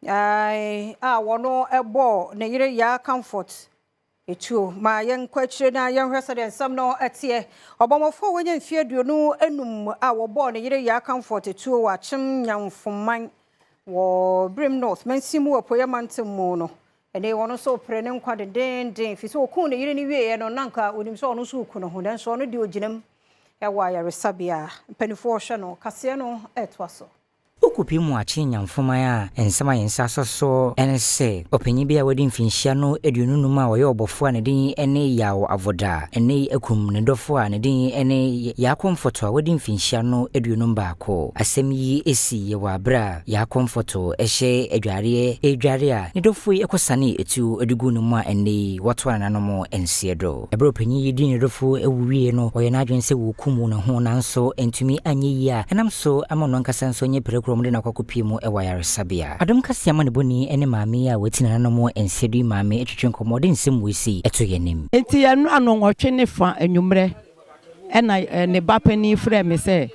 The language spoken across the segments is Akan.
wono ebo ne yire ya comfort etuo ma yen kwachire na yen hwese de nsam no etie obomofo wonye mfie aduonu enum wobo ne yire ya comfort etuo wa chim nyamfoman wo Brim North mansimu apoya mantemu no ene wono so pre ne nkwa den fi so okun ne yire ni wie no nanka onim so ono so okun no ho den so no de oginam wa ya resabia penifo hwe no kase no etwaso okupi mu achi nyamfoman a ensema yensa soso ense opanyi bia wadi mfinhia no aduonunum a woye obofo a ne din ene yawo avoda ene akum ne dofo a ne din ene ya comforto a wadi mfinhia no aduonum baako asem yi esi ye wa bra ya comforto ehye adware a ne dofo yi ekosane etu adugu no mu a ene woto ananom ensiedo ebro panyi yi din ne dofo ewuwie no woye na adwense wo kumu ne ho nanso entumi anye yi a enam so amono nkasa nso nye prekom de na kwakopi mu ewa yaresabia Adom Kasee amane boni ene maame a watina nanomo ensiedu maame etwetwe nkomode nsem wesi eto yenim enti yanu anonwotwe ne fa anwumre ena ne bapani frɛ me sɛ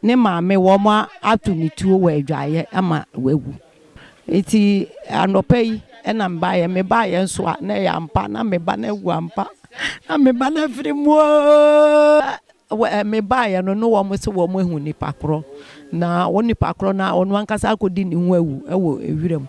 ne maame wo ma atu ne tuo wa adwaye ama wagu enti anopai ena mbaye me baye nso a na ya mpa na me ba na gu ampa na me ba na firi mu me baye no wo mo se wo mo hu nipa kro na woni pakro na onu ankasa akodi ni hu awu ewo ewirem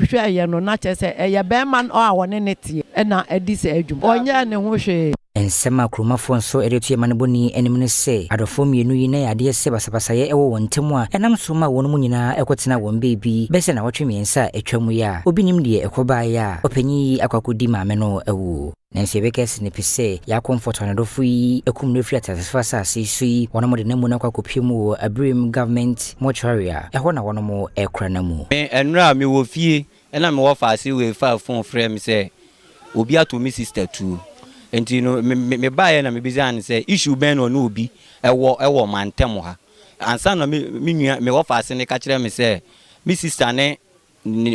hwe ye no na chese eye be man o a woni nete na adi se adwum onye ne ho hwe ensema kromafo nso eretu ye maneboni enim ne se adofo mienu yi na yade se basabasaye ewo wontemu a enam so ma wonu nyina ekotena won bebi bese na wotwe miensa etwamu ya obinim de ekoba ya opanyi akwakodi maame no ewu nansi bekes ne pise ya comfort on adofo yi ekum no firi atasfasa sisi wonomo de namu na kwakopiemu abrim government mortuary eho na wonomo ekra namu enra me wo fie ena me wo faase we fa phone frame me se obi ato mi sister too enti no me bae na me bizan se issue ben no obi ewo mantem ha ansa na me nua me wo faase ne ka kire me se mi sister ne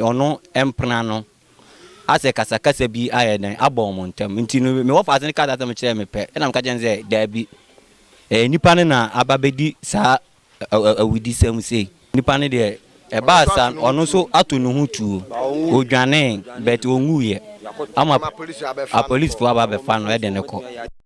ono empra no ase kasa bi ayedan abon montem enti no me wo faase ne ka data me kire me pe na me ka jenze da bi nipa ne na ababedi sa awidi sam sei nipa ne de eba san ono so ato no hutu odwane bet onwuye ama police fo aba be fa no e de ne ko